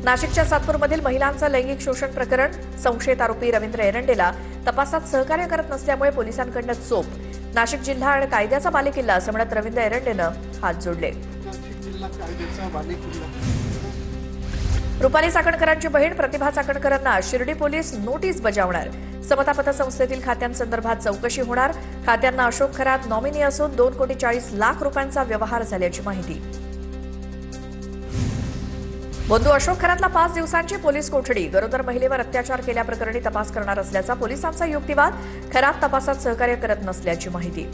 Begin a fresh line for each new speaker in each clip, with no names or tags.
नाशिकच्या सातपूरमधील महिलांचं लैंगिक शोषण प्रकरण, संशयित आरोपी रवींद्र एरंडेला तपासात सहकार्य करत नसल्यामुळे पोलिसांकडून चोप. नाशिक जिल्हा आणि कायद्याचा बालेकिल्ला असं म्हणत रवींद्र एरंडेनं हात जोडले. रुपाली चाकणकरांची बहीण प्रतिभा चाकणकरांना शिर्डी पोलीस नोटीस बजावणार. समता पतसंस्थेतील खात्यांसंदर्भात चौकशी होणार. खात्यांना अशोक खरात नॉमिनी असून 2,40,00,000 रुपयांचा व्यवहार झाल्याची माहिती. बंधू अशोक खरातला 5 दिवसांची पोलीस कोठडी. गरोदर महिलेवर अत्याचार केल्याप्रकरणी तपास करणार असल्याचा पोलिसांचा युक्तिवाद. खरात तपासात सहकार्य करत नसल्याची माहिती.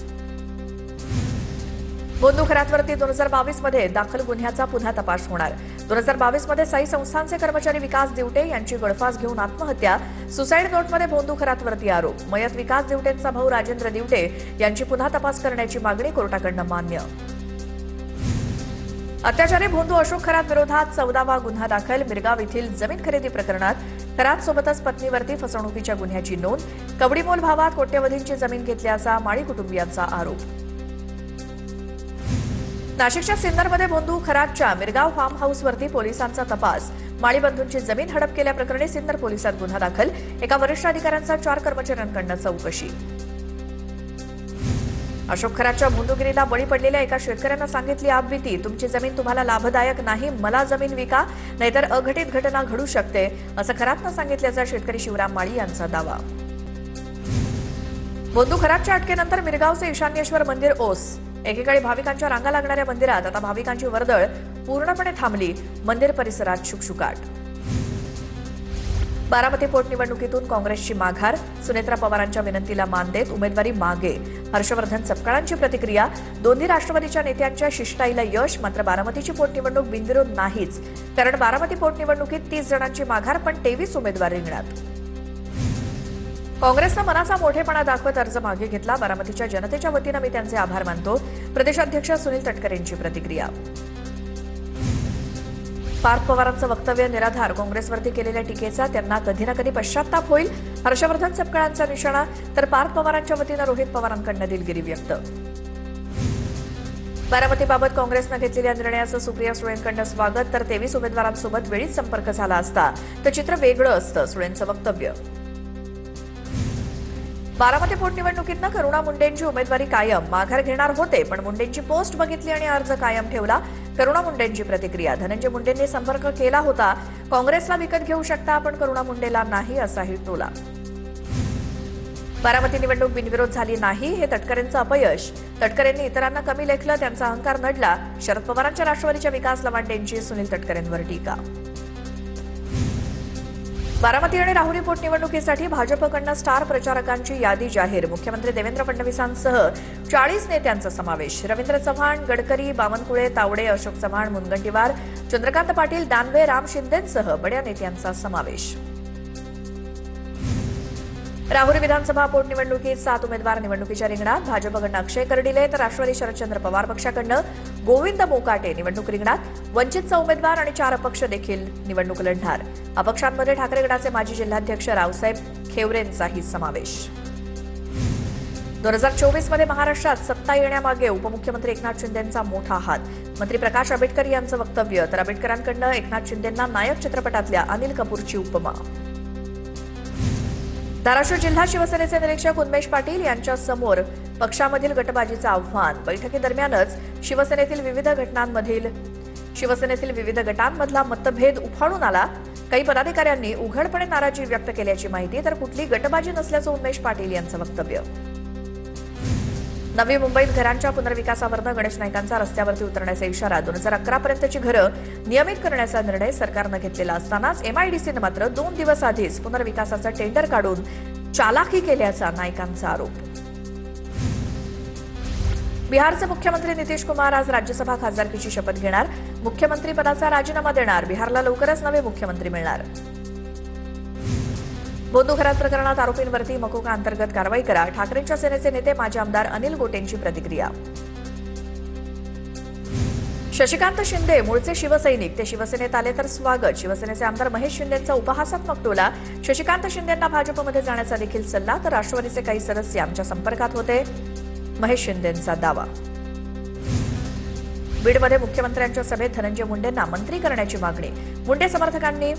बंधू खरातवरती 2022 मध्ये दाखल गुन्ह्याचा पुन्हा तपास होणार. 2022 मध्ये साई संस्थांचे कर्मचारी विकास दिवटे यांची गळफास घेऊन आत्महत्या. सुसाईड नोटमध्ये बंधू खरातवरती आरोप. मयत विकास दिवटेंचा भाऊ राजेंद्र दिवटे यांची पुन्हा तपास करण्याची मागणी कोर्टाकडून मान्य. अत्याचारी भोंदू अशोक खरात विरोधात 14वा गुन्हा दाखल. मिरगाव येथील जमीन खरेदी प्रकरणात खरात सोबतच पत्नीवरती फसवणुकीच्या गुन्ह्याची नोंद. कवडीमोल भावात कोट्यवधींची जमीन घेतल्याचा माळी कुटुंबियांचा आरोप. नाशिकच्या सिन्नरमध्ये भोंदू खरातच्या मिरगाव फार्म हाऊसवरती पोलिसांचा तपास. माळी बंधूंची जमीन हडप केल्याप्रकरणी सिन्नर पोलिसात गुन्हा दाखल. एका वरिष्ठ अधिकाऱ्यांचा 4 कर्मचाऱ्यांकडून चौकशी. अशोक खरातच्या भोंदूगिरीला बळी पडलेल्या एका शेतकऱ्यानं सांगितली आपबीती. तुमची जमीन तुम्हाला लाभदायक नाही, मला जमीन विका, नाहीतर अघटित घटना घडू शकते, असं खरातनं सांगितल्याचा शेतकरी शिवराम माळी यांचा दावा. भोंदू खरातच्या अटकेनंतर मिरगावचे ईशान्येश्वर मंदिर ओस. एकेकाळी भाविकांच्या रांगा लागणाऱ्या मंदिरात आता भाविकांची वर्दळ पूर्णपणे थांबली. मंदिर परिसरात शुकशुकाट. बारामती पोटनिवडणुकीतून काँग्रेसची माघार. सुनेत्रा पवारांच्या विनंतीला मान देत उमेदवारी मागे. हर्षवर्धन सपकाळांची प्रतिक्रिया. दोन्ही राष्ट्रवादीच्या नेत्यांच्या शिष्टाईला यश. मात्र बारामतीची पोटनिवडणूक बिनविरोध नाहीच, कारण बारामती पोटनिवडणुकीत 30 जणांची माघार, पण 23 उमेदवार रिंगणात. काँग्रेसनं मनाचा मोठेपणा दाखवत अर्ज मागे घेतला. बारामतीच्या जनतेच्या वतीनं मी त्यांचे आभार मानतो. प्रदेशाध्यक्ष सुनील तटकरेंची प्रतिक्रिया. पार्थ पवारांचं वक्तव्य निराधार. काँग्रेसवरती केलेल्या टीकेचा त्यांना कधी ना कधी पश्चात्ताप होईल. हर्षवर्धन सपकाळांचा निशाणा. तर पार्थ पवारांच्या वतीनं रोहित पवारांकडून दिलगिरी व्यक्त. बारामतीबाबत काँग्रेसनं घेतलेल्या निर्णयाचं सुप्रिया सुळेंकडून स्वागत. तर 23 उमेदवारांसोबत वेळीच संपर्क झाला असता तर चित्र वेगळं असतं, सुळेंचं वक्तव्य. बारामती पोटनिवडणुकीतनं करुणा मुंडेंची उमेदवारी कायम. माघार घेणार होते, पण मुंडेंची पोस्ट बघितली आणि अर्ज कायम ठेवला. करुणा मुंडेंची प्रतिक्रिया. धनंजय मुंडेंनी संपर्क केला होता. काँग्रेसला विकत घेऊ शकता, पण करुणा मुंडेला नाही, असाही टोला. बारामती निवडणूक बिनविरोध झाली नाही, हे तटकरेंचं अपयश. तटकरेंनी इतरांना कमी लेखलं, त्यांचा अहंकार नडला. शरद पवारांच्या राष्ट्रवादीच्या विकास लवांडेंची सुनील तटकरेंवर टीका. बारामती आणि राहुरी पोटनिवडणुकीसाठी भाजपकडून स्टार प्रचारकांची यादी जाहीर. मुख्यमंत्री देवेंद्र फडणवीसांसह 40 नेत्यांचा समावेश. रवींद्र चव्हाण, गडकरी, बावनकुळे, तावडे, अशोक चव्हाण, मुनगंटीवार, चंद्रकांत पाटील, दानवे, राम शिंदेंसह बड्या नेत्यांचा समावेश. राहुरी विधानसभा पोटनिवडणुकीत 7 उमेदवार निवडणुकीच्या रिंगणात. भाजपकडून अक्षय कर्डिले तर राष्ट्रवादी शरदचंद्र पवार पक्षाकडून गोविंद मोकाटे निवडणूक रिंगणात. वंचितचा उमेदवार आणि 4 अपक्ष देखील निवडणूक लढणार. अपक्षांमध्ये ठाकरे गटाचे माजी जिल्हाध्यक्ष रावसाहेब खेवरेंचाही समावेश. 2024 मध्ये महाराष्ट्रात सत्ता येण्यामागे उपमुख्यमंत्री एकनाथ शिंदेंचा मोठा हात. मंत्री प्रकाश आंबेडकर यांचं वक्तव्य. तर आंबेडकरांकडून एकनाथ शिंदेंना नायक चित्रपटातल्या अनिल कपूरची उपमा. धाराशिव जिल्हा शिवसेनेचे निरीक्षक उन्मेष पाटील यांच्या समोर पक्षामधील गटबाजीचं आव्हान. बैठकीदरम्यानच शिवसेनेतील विविध गटांमधला मतभेद उफाळून आला. काही पदाधिकाऱ्यांनी उघडपणे नाराजी व्यक्त केल्याची माहिती. तर कुठली गटबाजी नसल्याचं उन्मेष पाटील यांचं वक्तव्य. नवी मुंबईत घरांच्या पुनर्विकासावरनं गणेश नाईकांचा रस्त्यावरती उतरण्याचा इशारा. 2011 पर्यंतची घरं नियमित करण्याचा निर्णय सरकारनं घेतलेला असतानाच एमआयडीसीनं मात्र 2 दिवस आधीच पुनर्विकासाचं टेंडर काढून चालाकी केल्याचा नाईकांचा आरोप. बिहारचे मुख्यमंत्री नितीश कुमार आज राज्यसभा खासदारकीची शपथ घेणार. मुख्यमंत्रीपदाचा राजीनामा देणार. बिहारला लवकरच नवे मुख्यमंत्री मिळणार. भोंदू खरात प्रकरणात आरोपींवरती मकोका अंतर्गत कारवाई करा. ठाकरेंच्या सेनेचे नेते माजी आमदार अनिल गोटेंची प्रतिक्रिया. शशिकांत शिंदे मूळचे शिवसैनिक, ते शिवसेनेत आले तर स्वागत. शिवसेनेचे आमदार महेश शिंदेंचा उपहासात्मक टोला. शशिकांत शिंदेंना भाजपमध्ये जाण्याचा देखील सल्ला. तर राष्ट्रवादीचे काही सदस्य आमच्या संपर्कात होते, महेश शिंदेंचा दावा. बीडमध्ये मुख्यमंत्र्यांच्या सभेत धनंजय मुंडेंना मंत्री करण्याची मागणी. मुंडे समर्थकांनी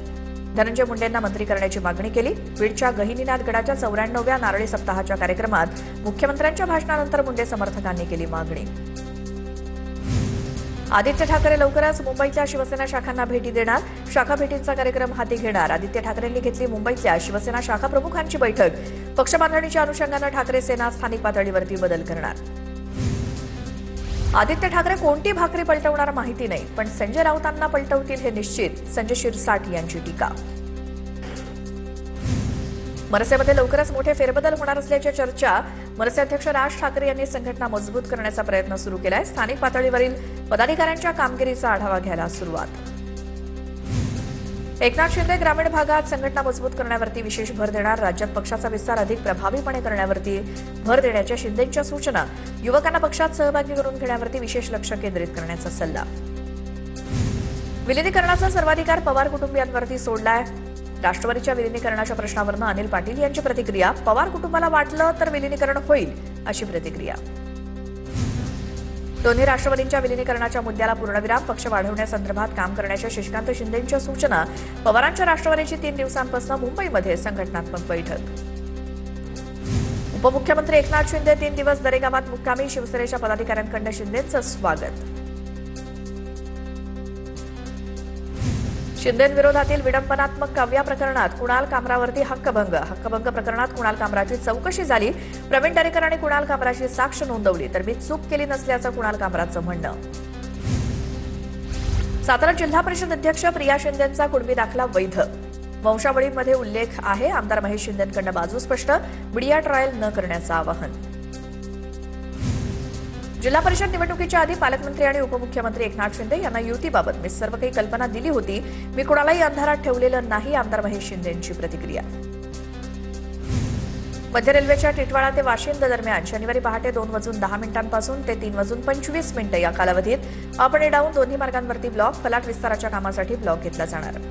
धनंजय मुंडेंना मंत्री करण्याची मागणी केली. बीडच्या गहिनीनाथ गडाच्या 94व्या नारळी सप्ताहाच्या कार्यक्रमात मुख्यमंत्र्यांच्या भाषणानंतर मुंडे समर्थकांनी केली मागणी. आदित्य ठाकरे लवकरच मुंबईतल्या शिवसेना शाखांना भेटी देणार. शाखा भेटींचा कार्यक्रम हाती घेणार. आदित्य ठाकरेंनी घेतली मुंबईतल्या शिवसेना शाखा प्रमुखांची बैठक. पक्षबांधणीच्या अनुषंगानं ठाकरे सेना स्थानिक पातळीवरती बदल करणार. आदित्य ठाकरे कोणती भाकरी पलटवणार माहिती नाही, पण संजय राऊतांना पलटवतील हे निश्चित. संजय शिरसाट यांची टीका. मनसेमध्ये लवकरच मोठे फेरबदल होणार असल्याच्या चर्चा. मनसे अध्यक्ष राज ठाकरे यांनी संघटना मजबूत करण्याचा प्रयत्न सुरू केलाय. स्थानिक पातळीवरील पदाधिकाऱ्यांच्या कामगिरीचा आढावा घ्यायला सुरुवात. एकनाथ शिंदे ग्रामीण भागात संघटना मजबूत करण्यावरती विशेष भर देणार. राज्यात पक्षाचा विस्तार अधिक प्रभावीपणे करण्यावरती भर देण्याच्या शिंदेंच्या सूचना. युवकांना पक्षात सहभागी करून घेण्यावरती विशेष लक्ष केंद्रित करण्याचा सल्ला. विलिनीकरणाचा सर्वाधिकार पवार कुटुंबियांवरती सोडलाय. राष्ट्रवादीच्या विलिनीकरणाच्या प्रश्नावरून अनिल पाटील यांची प्रतिक्रिया. पवार कुटुंबाला वाटलं तर विलिनीकरण होईल अशी प्रतिक्रिया. दोन्ही राष्ट्रवादींच्या विलिनीकरणाच्या मुद्द्याला पूर्णविराम. पक्ष वाढवण्यासंदर्भात काम करण्याच्या शशिकांत शिंदेंच्या सूचना. पवारांच्या राष्ट्रवादीची 3 दिवसांपासून मुंबईमध्ये संघटनात्मक बैठक. उपमुख्यमंत्री एकनाथ शिंदे 3 दिवस दरेगावात मुक्कामी. शिवसेनेच्या पदाधिकाऱ्यांकडून शिंदेंचं स्वागत. शिंदेंविरोधातील विडंबनात्मक काव्या प्रकरणात कुणाल कामरावरती हक्कभंग प्रकरणात कुणाल कामराची चौकशी झाली. प्रवीण दरेकर आणि कुणाल कामराची साक्ष नोंदवली, तर मी चूक केली नसल्याचं कुणाल कामराचं म्हणणं. सातारा जिल्हा परिषद अध्यक्ष प्रिया शिंदेंचा कुणबी दाखला वैध. वंशावळीमध्ये उल्लेख आहे. आमदार महेश शिंदेंकडून बाजू स्पष्ट. मीडिया ट्रायल न करण्याचं आवाहन. जिल्हा परिषद निवडणुकीच्या आधी पालकमंत्री आणि उपमुख्यमंत्री एकनाथ शिंदे यांना युतीबाबत मी सर्व काही कल्पना दिली होती. मी कोणालाही अंधारात ठेवलेलं नाही. आमदार महेश शिंदेंची प्रतिक्रिया. मध्य रेल्वेच्या टिटवाळा ते वाशिंद दरम्यान शनिवारी पहाटे 2:10 ते 3:25 या कालावधीत अप आणि डाऊन दोन्ही मार्गांवरती ब्लॉक. फलाट विस्ताराच्या कामासाठी ब्लॉक घेतला जाणार.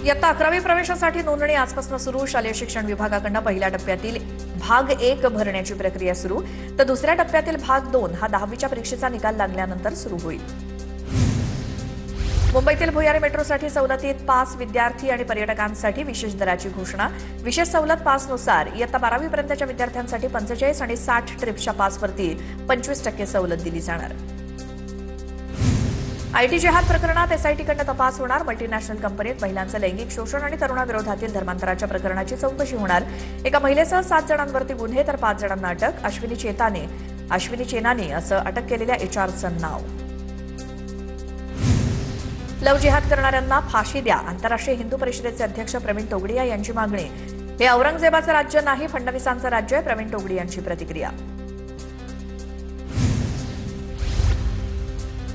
इयत्ता 11वी प्रवेशासाठी नोंदणी आजपासून सुरू. शालेय शिक्षण विभागाकडून पहिल्या टप्प्यातील भाग 1 भरण्याची प्रक्रिया सुरू, तर दुसऱ्या टप्प्यातील भाग 2 हा 10वीच्या परीक्षेचा निकाल लागल्यानंतर सुरू होईल. मुंबईतील भुयारी मेट्रोसाठी सवलतीत पास. विद्यार्थी आणि पर्यटकांसाठी विशेष दराची घोषणा. विशेष सवलत पासनुसार इयत्ता 12वी पर्यंतच्या विद्यार्थ्यांसाठी 45 आणि 60 ट्रिप्सच्या पासवरती 25% सवलत दिली जाणार. आयटी जिहाद प्रकरणात एसआयटीकडून तपास होणार. मल्टीनॅशनल कंपनीत महिलांचं लैंगिक शोषण आणि तरुणाविरोधातील धर्मांतराच्या प्रकरणाची चौकशी होणार. एका महिलेसह 7 जणांवरती गुन्हे तर 5 जणांना अटक. अश्विनी चेनानी असं अटक केलेल्या एचआरचं नाव. लव्ह जिहाद करणाऱ्यांना फाशी द्या. आंतरराष्ट्रीय हिंदू परिषदेचे अध्यक्ष प्रवीण तोगडिया यांची मागणी. हे औरंगजेबाचं राज्य नाही, फडणवीसांचं राज्य आहे. प्रवीण तोगडिया यांची प्रतिक्रिया.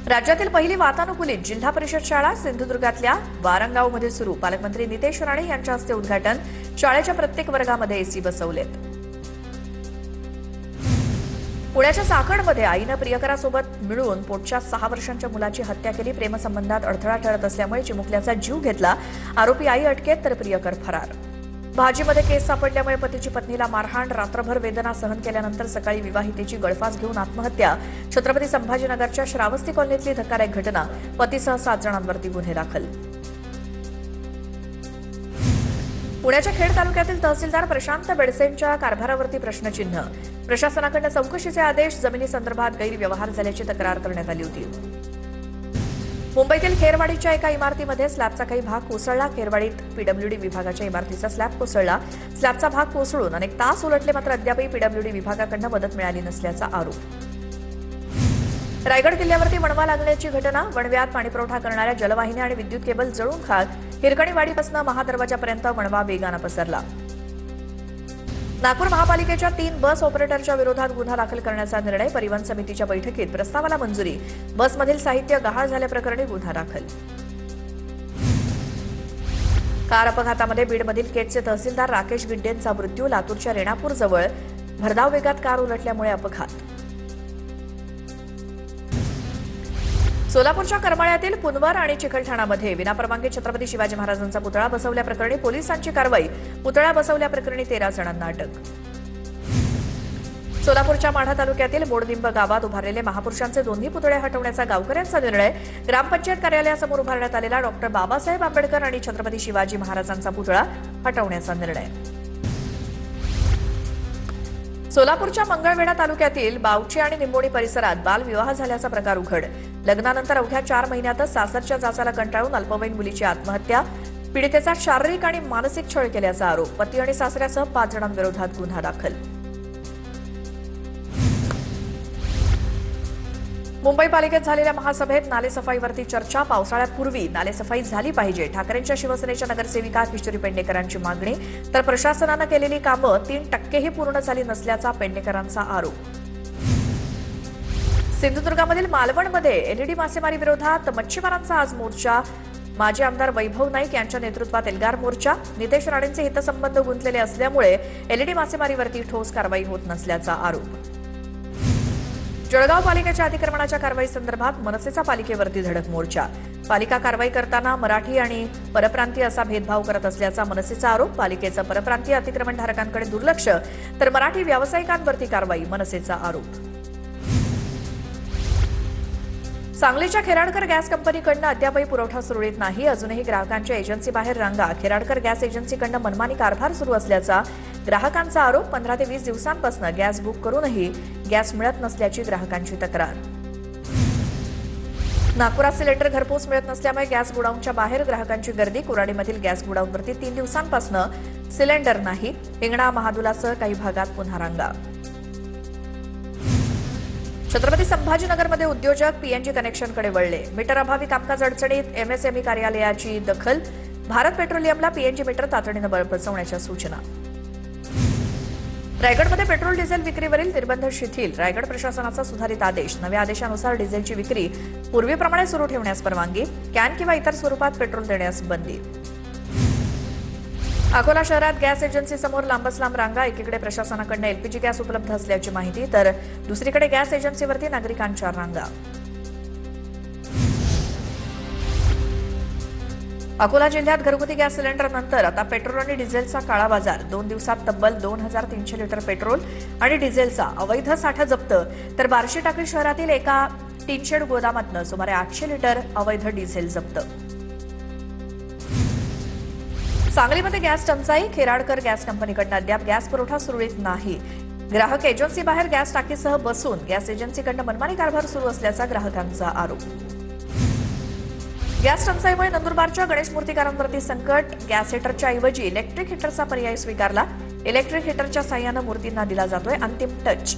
राज्यातील पहिली वातानुकूलित जिल्हा परिषद शाळा सिंधुदुर्गातल्या वारंगावमध्ये सुरू. पालकमंत्री नितेश राणे यांच्या हस्ते उद्घाटन. शाळेच्या प्रत्येक वर्गामध्ये एसी बसवलेत. पुण्याच्या चाकणमध्ये आईनं प्रियकरासोबत मिळून पोटच्या 6 वर्षांच्या मुलाची हत्या केली. प्रेमसंबंधात अडथळा ठरत असल्यामुळे चिमुकल्याचा जीव घेतला. आरोपी आई अटकेत तर प्रियकर फरार. भाजीमध्ये केस सापडल्यामुळे पतीची पत्नीला मारहाण. रात्रभर वेदना सहन केल्यानंतर सकाळी विवाहितेची गळफास घेऊन आत्महत्या. छत्रपती संभाजीनगरच्या श्रावस्ती कॉलनीतली धक्कादायक घटना. पतीसह 7 जणांवरती गुन्हे दाखल. पुण्याच्या खेड तालुक्यातील तहसीलदार प्रशांत बेडसेंच्या कारभारावरती प्रश्नचिन्ह. प्रशासनाकडून चौकशीचे आदेश. जमिनीसंदर्भात गैरव्यवहार झाल्याची तक्रार करण्यात आली होती. मुंबईतील खेरवाडीच्या एका इमारतीमध्ये स्लॅबचा काही भाग कोसळला. खेरवाडीत पीडब्ल्यूडी विभागाच्या इमारतीचा स्लॅब कोसळला. स्लॅबचा भाग कोसळून अनेक तास उलटले, मात्र अद्यापही पीडब्ल्यूडी विभागाकडून मदत मिळाली नसल्याचा आरोप. रायगड किल्ल्यावरती वणवा लागण्याची घटना. वणव्यात पाणीपुरवठा करणाऱ्या जलवाहिन्या आणि विद्युत केबल जळून खाक. हिरकणीवाडीपासून महादरवाजापर्यंत वणवा वेगानं पसरला. नागपूर महापालिकेच्या 3 बस ऑपरेटरच्या विरोधात गुन्हा दाखल करण्याचा निर्णय. परिवहन समितीच्या बैठकीत प्रस्तावाला मंजुरी. बसमधील साहित्य गहाळ झाल्याप्रकरणी गुन्हा दाखल. कार अपघातामध्ये बीडमधील केटचे तहसीलदार राकेश गिड्डेंचा मृत्यू. लातूरच्या रेणापूरजवळ भरधाव वेगात कार उलटल्यामुळे अपघात. सोलापूरच्या करमाळ्यातील पुनवर आणि चिकलठाणामध्ये विनापरवानगी छत्रपती शिवाजी महाराजांचा पुतळा बसवल्याप्रकरणी पोलिसांची कारवाई. पुतळा बसवल्याप्रकरणी 13 जणांना अटक. सोलापूरच्या माढा तालुक्यातील बोडदिंब गावात उभारलेले महापुरुषांचे दोन्ही पुतळे हटवण्याचा गावकऱ्यांचा निर्णय. ग्रामपंचायत कार्यालयासमोर उभारण्यात आलेला डॉक्टर बाबासाहेब आंबेडकर आणि छत्रपती शिवाजी महाराजांचा पुतळा हटवण्याचा निर्णय. सोलापूरच्या मंगळवेढा तालुक्यातील बावची आणि निंबोणी परिसरात बालविवाह झाल्याचा प्रकार उघड. लग्नानंतर अवघ्या 4 महिन्यातच सासरच्या जाचाला कंटाळून अल्पवयीन मुलीची आत्महत्या. पीडितेचा शारीरिक आणि मानसिक छळ केल्याचा आरोप. पती आणि सासऱ्यासह 5 जणांविरोधात गुन्हा दाखल. मुंबई पालिकेत झालेल्या महासभेत नालेसफाईवरती चर्चा. पावसाळ्यापूर्वी नालेसफाई झाली पाहिजे. ठाकरेंच्या शिवसेनेच्या नगरसेविका किशोरी पेडणेकरांची मागणी. तर प्रशासनानं केलेली कामं 3%ही पूर्ण झाली नसल्याचा पेडणेकरांचा आरोप. सिंधुदुर्गामधील मालवणमध्ये एलईडी मासेमारी विरोधात मच्छीमारांचा आज मोर्चा. माजी आमदार वैभव नाईक यांच्या नेतृत्वात एल्गार मोर्चा. नितेश राणेंचे हितसंबंध गुंतलेले असल्यामुळे एलईडी मासेमारीवरती ठोस कारवाई होत नसल्याचा आरोप. जळगाव पालिकेच्या अतिक्रमणाच्या कारवाईसंदर्भात मनसेचा पालिकेवरती धडक मोर्चा. पालिका कारवाई करताना मराठी आणि परप्रांतीय असा भेदभाव करत असल्याचा मनसेचा आरोप. पालिकेचं परप्रांतीय अतिक्रमणधारकांकडे दुर्लक्ष तर मराठी व्यावसायिकांवरती कारवाई, मनसेचा आरोप. सांगलीच्या खेराडकर गॅस कंपनीकडनं अद्यापही पुरवठा सुरळीत नाही. अजूनही ग्राहकांच्या एजन्सीबाहेर रांगा. खेराडकर गॅस एजन्सीकडनं मनमानी कारभार सुरू असल्याचा ग्राहकांचा आरोप. 15 ते 20 दिवसांपासून गॅस बुक करूनही गॅस मिळत नसल्याची ग्राहकांची तक्रार. नागपुरात सिलेंडर घरपोच मिळत नसल्यामुळे गॅस गोडाऊनच्या बाहेर ग्राहकांची गर्दी. कुराडीमधील गॅस गोडाऊनवरती 3 दिवसांपासून सिलेंडर नाही. हिंगणा, महादुलासह काही भागात पुन्हा रांगा. छत्रपती संभाजीनगरमध्ये उद्योजक पीएनजी कनेक्शनकडे वळले. मीटर अभावी कामकाज अडचणीत. एमएसएमई कार्यालयाची दखल. भारत पेट्रोलियमला पीएनजी मीटर तातडीनं बसवण्याच्या सूचना. रायगडमध्ये पेट्रोल डिझेल विक्रीवरील निर्बंध शिथिल. रायगड प्रशासनाचा सुधारित आदेश. नव्या आदेशानुसार डिझेलची विक्री पूर्वीप्रमाणे सुरू ठेवण्यास परवानगी. कॅन किंवा इतर स्वरूपात पेट्रोल देण्यास बंदी. अकोला शहरात गॅस एजन्सीसमोर लांबच लांब रांगा. एकीकडे प्रशासनाकडून एलपीजी गॅस उपलब्ध असल्याची माहिती तर दुसरीकडे गॅस एजन्सीवरती नागरिकांच्या रांगा. अकोला जिल्ह्यात घरगुती गॅस सिलेंडरनंतर आता पेट्रोल आणि डिझेलचा काळा बाजार. 2 दिवसात तब्बल 2300 लिटर पेट्रोल आणि डिझेलचा अवैध साठा जप्त. तर बार्शी टाकळी शहरातील एका टीनशेड गोदामातून सुमारे 800 लिटर अवैध डिझेल जप्त. सांगलीमध्ये गॅस टंचाई. खेराडकर गॅस कंपनीकडून अद्याप गॅस पुरवठा सुरळीत नाही. ग्राहक एजन्सीबाहेर गॅस टाकीसह बसून गॅस एजन्सीकडून मनमानी कारभार सुरू असल्याचा ग्राहकांचा आरोप. गॅस टंचाईमुळे नंदुरबारच्या गणेश मूर्तिकारांवरती संकट. गॅस हिटरच्या ऐवजी इलेक्ट्रिक हिटरचा पर्याय स्वीकारला. इलेक्ट्रिक हिटरच्या साह्यानं मूर्तींना दिला जातोय अंतिम टच.